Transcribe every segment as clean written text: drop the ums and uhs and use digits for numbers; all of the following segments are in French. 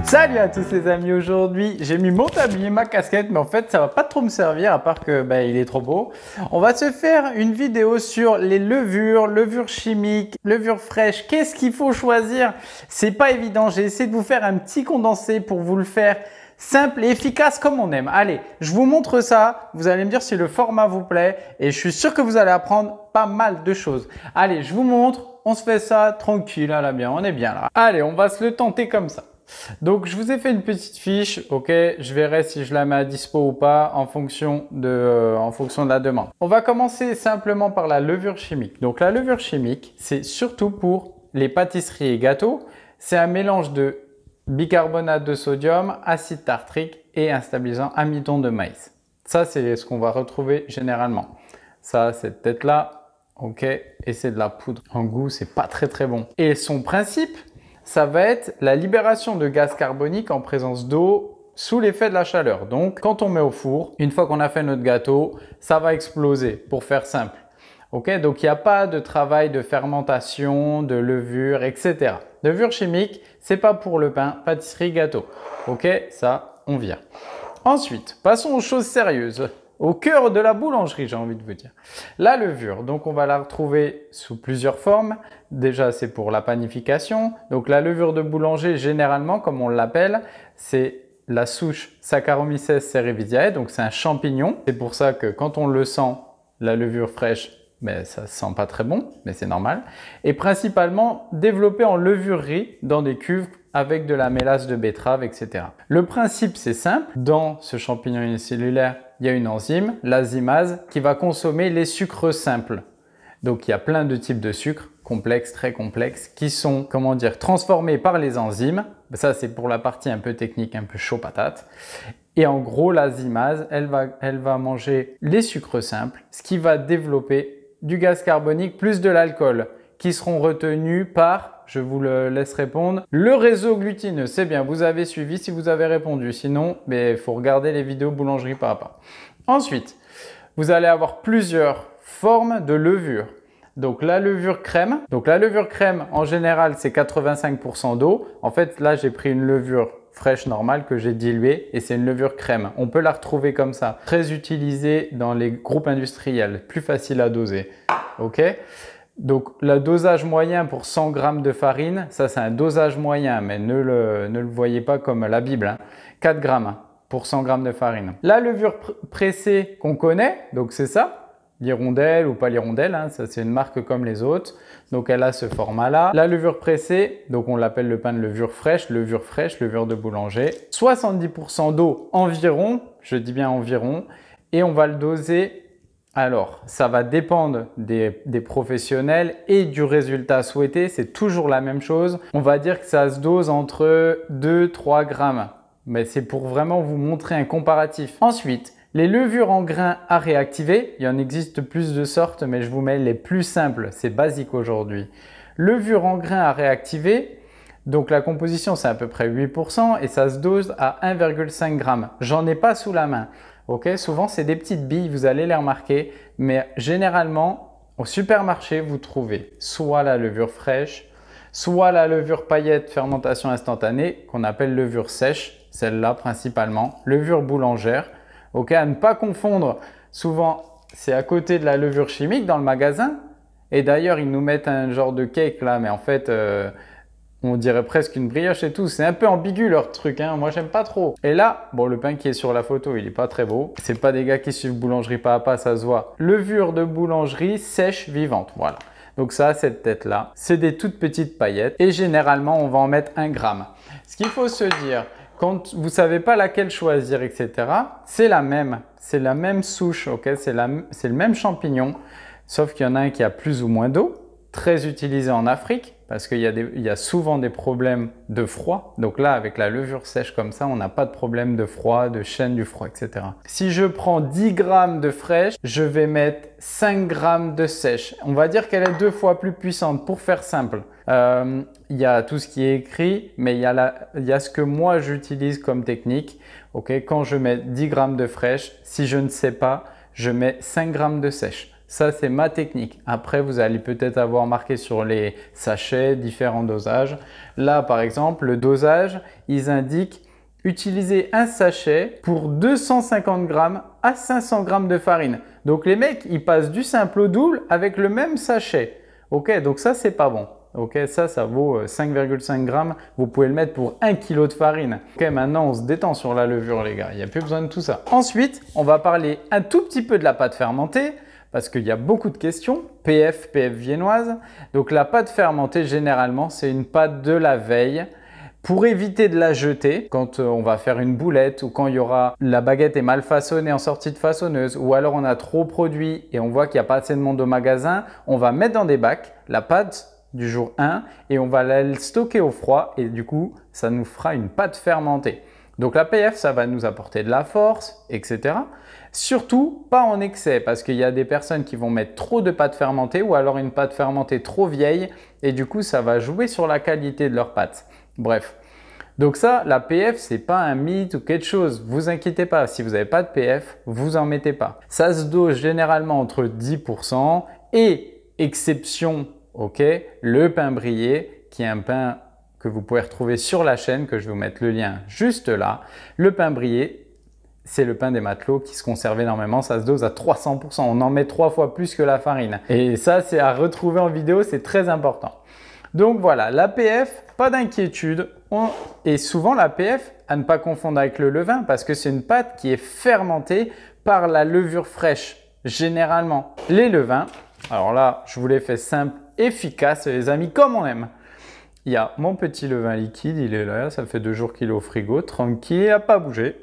Salut à tous les amis, aujourd'hui j'ai mis mon tablier, ma casquette, mais en fait ça va pas trop me servir à part que il est trop beau. On va se faire une vidéo sur les levures chimiques, levures fraîches. Qu'est-ce qu'il faut choisir? C'est pas évident, j'ai essayé de vous faire un petit condensé pour vous le faire simple et efficace comme on aime. Allez, je vous montre ça, vous allez me dire si le format vous plaît et je suis sûr que vous allez apprendre pas mal de choses. Allez, je vous montre, on se fait ça tranquille, là bien, on est bien là. Allez, on va se le tenter comme ça. Donc, je vous ai fait une petite fiche, ok, je verrai si je la mets à dispo ou pas en fonction de la demande. On va commencer simplement par la levure chimique. Donc, la levure chimique, c'est surtout pour les pâtisseries et gâteaux. C'est un mélange de bicarbonate de sodium, acide tartrique et un stabilisant amidon de maïs. Ça, c'est ce qu'on va retrouver généralement. Ça, cette tête-là, ok, et c'est de la poudre. En goût, c'est pas très bon. Et son principe, ça va être la libération de gaz carbonique en présence d'eau sous l'effet de la chaleur. Donc, quand on met au four, une fois qu'on a fait notre gâteau, ça va exploser pour faire simple. Ok, donc il n'y a pas de travail de fermentation, de levure, etc. Levure chimique, c'est pas pour le pain, pâtisserie, gâteau. Ok, ça, on vient. Ensuite, passons aux choses sérieuses. Au cœur de la boulangerie, j'ai envie de vous dire. La levure, donc on va la retrouver sous plusieurs formes. Déjà, c'est pour la panification. Donc la levure de boulanger, généralement, comme on l'appelle, c'est la souche Saccharomyces cerevisiae, donc c'est un champignon. C'est pour ça que quand on le sent, la levure fraîche, ça sent pas très bon, mais c'est normal. Et principalement développée en levurerie dans des cuves avec de la mélasse de betterave, etc. Le principe, c'est simple. Dans ce champignon unicellulaire, il y a une enzyme, la zymase, qui va consommer les sucres simples. Donc, il y a plein de types de sucres, complexes, très complexes, qui sont, comment dire, transformés par les enzymes. Ça, c'est pour la partie un peu technique, un peu chaud patate. Et en gros, la zymase, elle va manger les sucres simples, ce qui va développer du gaz carbonique plus de l'alcool, qui seront retenus par, je vous le laisse répondre, le réseau glutineux. C'est bien, vous avez suivi si vous avez répondu. Sinon, il faut regarder les vidéos boulangerie par rapport. Ensuite, vous allez avoir plusieurs formes de levure. Donc la levure crème. Donc la levure crème, en général, c'est 85% d'eau. En fait, là, j'ai pris une levure fraîche normale que j'ai diluée et c'est une levure crème. On peut la retrouver comme ça. Très utilisée dans les groupes industriels, plus facile à doser. Ok ? Donc, le dosage moyen pour 100 g de farine, ça c'est un dosage moyen, mais ne le voyez pas comme la Bible. Hein. 4 g pour 100 g de farine. La levure pressée qu'on connaît, donc c'est ça, l'hirondelle ou pas l'hirondelle, hein, ça c'est une marque comme les autres. Donc, elle a ce format-là. La levure pressée, donc on l'appelle le pain de levure fraîche, levure de boulanger. 70% d'eau environ, je dis bien environ, et on va le doser. Alors, ça va dépendre des professionnels et du résultat souhaité. C'est toujours la même chose. On va dire que ça se dose entre 2-3 grammes. Mais c'est pour vraiment vous montrer un comparatif. Ensuite, les levures en grains à réactiver. Il y en existe plus de sortes, mais je vous mets les plus simples. C'est basique aujourd'hui. Levure en grains à réactiver. Donc, la composition, c'est à peu près 8% et ça se dose à 1,5 g. J'en ai pas sous la main. Ok, souvent c'est des petites billes, vous allez les remarquer, mais généralement au supermarché vous trouvez soit la levure fraîche, soit la levure paillette fermentation instantanée qu'on appelle levure sèche, celle-là principalement, levure boulangère. Ok, à ne pas confondre, souvent c'est à côté de la levure chimique dans le magasin et d'ailleurs ils nous mettent un genre de cake là, mais en fait on dirait presque une brioche et tout. C'est un peu ambigu leur truc, hein. Moi j'aime pas trop. Et là, bon, le pain qui est sur la photo, il est pas très beau. C'est pas des gars qui suivent boulangerie pas à pas, ça se voit. Levure de boulangerie sèche vivante, voilà. Donc ça, cette tête-là, c'est des toutes petites paillettes et généralement, on va en mettre 1 gramme. Ce qu'il faut se dire, quand vous savez pas laquelle choisir, etc., c'est la même souche, ok? C'est le même champignon, sauf qu'il y en a un qui a plus ou moins d'eau, très utilisé en Afrique parce qu'il y a souvent des problèmes de froid. Donc là, avec la levure sèche comme ça, on n'a pas de problème de froid, de chaîne du froid, etc. Si je prends 10 g de fraîche, je vais mettre 5 g de sèche. On va dire qu'elle est 2 fois plus puissante pour faire simple. Il y a tout ce qui est écrit, mais il y a ce que moi j'utilise comme technique. Okay, quand je mets 10 g de fraîche, si je ne sais pas, je mets 5 g de sèche. Ça, c'est ma technique. Après, vous allez peut-être avoir marqué sur les sachets différents dosages. Là, par exemple, le dosage, ils indiquent utiliser un sachet pour 250 grammes à 500 grammes de farine. Donc, les mecs, ils passent du simple au double avec le même sachet. Ok, donc ça, c'est pas bon. Ok, ça vaut 5,5 grammes. Vous pouvez le mettre pour 1 kg de farine. Ok, maintenant, on se détend sur la levure, les gars. Il n'y a plus besoin de tout ça. Ensuite, on va parler un tout petit peu de la pâte fermentée parce qu'il y a beaucoup de questions. PF viennoise. Donc, la pâte fermentée, généralement, c'est une pâte de la veille. Pour éviter de la jeter quand on va faire une boulette ou quand la baguette est mal façonnée en sortie de façonneuse ou alors on a trop produit et on voit qu'il n'y a pas assez de monde au magasin, on va mettre dans des bacs la pâte du jour 1 et on va la stocker au froid et du coup, ça nous fera une pâte fermentée. Donc la PF, ça va nous apporter de la force, etc. Surtout, pas en excès parce qu'il y a des personnes qui vont mettre trop de pâte fermentée ou alors une pâte fermentée trop vieille et du coup, ça va jouer sur la qualité de leur pâte. Bref, donc ça, la PF, c'est pas un mythe ou quelque chose. Vous inquiétez pas, si vous n'avez pas de PF, vous en mettez pas. Ça se dose généralement entre 10% et exception, ok, le pain brillet, qui est un pain que vous pouvez retrouver sur la chaîne, que je vais vous mettre le lien juste là. Le pain brillet, c'est le pain des matelots qui se conserve énormément, ça se dose à 300%. On en met 3 fois plus que la farine. Et ça, c'est à retrouver en vidéo, c'est très important. Donc voilà, la PF, pas d'inquiétude. Et souvent la PF, à ne pas confondre avec le levain parce que c'est une pâte qui est fermentée par la levure fraîche, généralement. Les levains, alors là, je vous l'ai fait simple, efficace, les amis, comme on aime. Il y a mon petit levain liquide, il est là, ça fait 2 jours qu'il est au frigo, tranquille, il n'a pas bougé.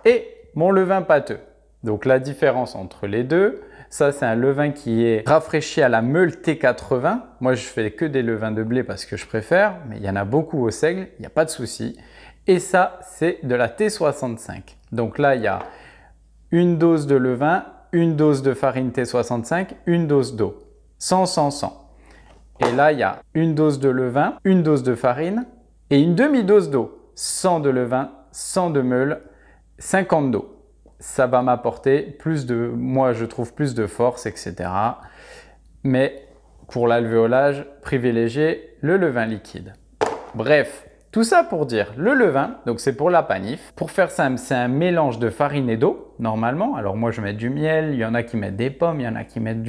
Et mon levain pâteux. Donc la différence entre les deux, ça c'est un levain qui est rafraîchi à la meule T80. Moi je fais que des levains de blé parce que je préfère, mais il y en a beaucoup au seigle, il n'y a pas de souci. Et ça c'est de la T65. Donc là il y a une dose de levain, une dose de farine T65, une dose d'eau. 100, 100, 100. Et là il y a une dose de levain, une dose de farine et une demi-dose d'eau. 100 de levain, 100 de meule, 50 d'eau. Ça va m'apporter moi je trouve plus de force, etc. Mais pour l'alvéolage, privilégiez le levain liquide. Bref, tout ça pour dire le levain, donc c'est pour la panif. Pour faire simple, c'est un mélange de farine et d'eau, normalement. Alors moi je mets du miel, il y en a qui mettent des pommes, il y en a qui mettent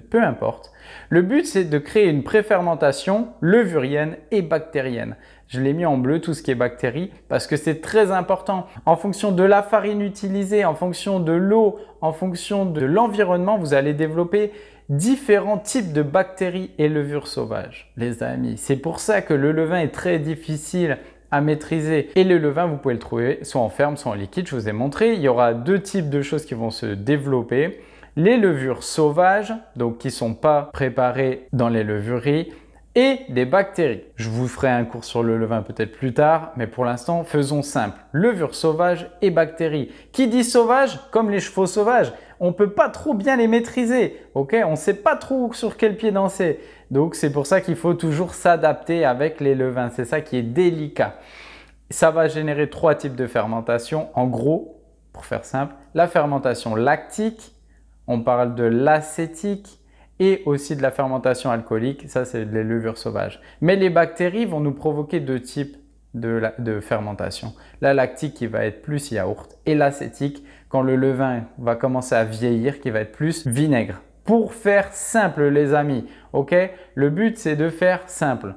peu importe. Le but c'est de créer une préfermentation levurienne et bactérienne. Je l'ai mis en bleu, tout ce qui est bactéries, parce que c'est très important. En fonction de la farine utilisée, en fonction de l'eau, en fonction de l'environnement, vous allez développer différents types de bactéries et levures sauvages, les amis. C'est pour ça que le levain est très difficile à maîtriser. Et le levain, vous pouvez le trouver soit en ferme, soit en liquide. Je vous ai montré. Il y aura 2 types de choses qui vont se développer. Les levures sauvages, donc qui ne sont pas préparées dans les levureries, et des bactéries. Je vous ferai un cours sur le levain peut-être plus tard, mais pour l'instant, faisons simple. Levure sauvage et bactéries. Qui dit sauvage, comme les chevaux sauvages, on ne peut pas trop bien les maîtriser. Ok, on ne sait pas trop sur quel pied danser. Donc, c'est pour ça qu'il faut toujours s'adapter avec les levains. C'est ça qui est délicat. Ça va générer 3 types de fermentation. En gros, pour faire simple, la fermentation lactique, on parle de l'acétique, et aussi de la fermentation alcoolique, ça c'est les levures sauvages. Mais les bactéries vont nous provoquer 2 types de fermentation. La lactique qui va être plus yaourt et l'acétique quand le levain va commencer à vieillir qui va être plus vinaigre. Pour faire simple les amis, ok? Le but c'est de faire simple.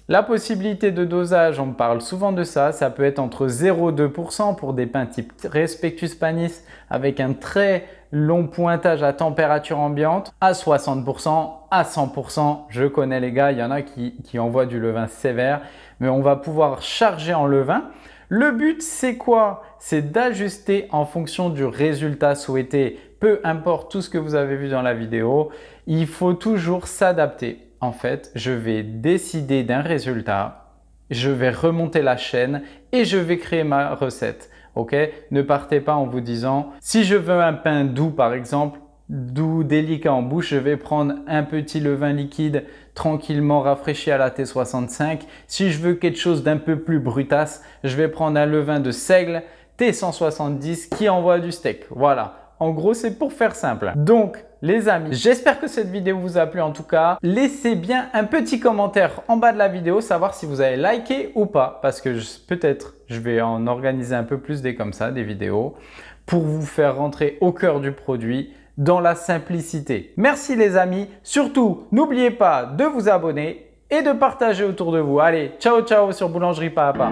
La possibilité de dosage, on parle souvent de ça, ça peut être entre 0,2% pour des pains type Respectus Panis avec un très long pointage à température ambiante, à 60%, à 100%. Je connais les gars, il y en a qui envoient du levain sévère, mais on va pouvoir charger en levain. Le but, c'est quoi? C'est d'ajuster en fonction du résultat souhaité. Peu importe tout ce que vous avez vu dans la vidéo, il faut toujours s'adapter. En fait, je vais décider d'un résultat, je vais remonter la chaîne et je vais créer ma recette. Ok? Ne partez pas en vous disant, si je veux un pain doux par exemple, doux, délicat en bouche, je vais prendre un petit levain liquide tranquillement rafraîchi à la T65. Si je veux quelque chose d'un peu plus brutasse, je vais prendre un levain de seigle T170 qui envoie du steak. Voilà. En gros, c'est pour faire simple. Donc, les amis. J'espère que cette vidéo vous a plu en tout cas. Laissez bien un petit commentaire en bas de la vidéo, savoir si vous avez liké ou pas. Parce que peut-être je vais en organiser un peu plus des comme ça, des vidéos, pour vous faire rentrer au cœur du produit dans la simplicité. Merci les amis. Surtout, n'oubliez pas de vous abonner et de partager autour de vous. Allez, ciao ciao sur Boulangerie Papa.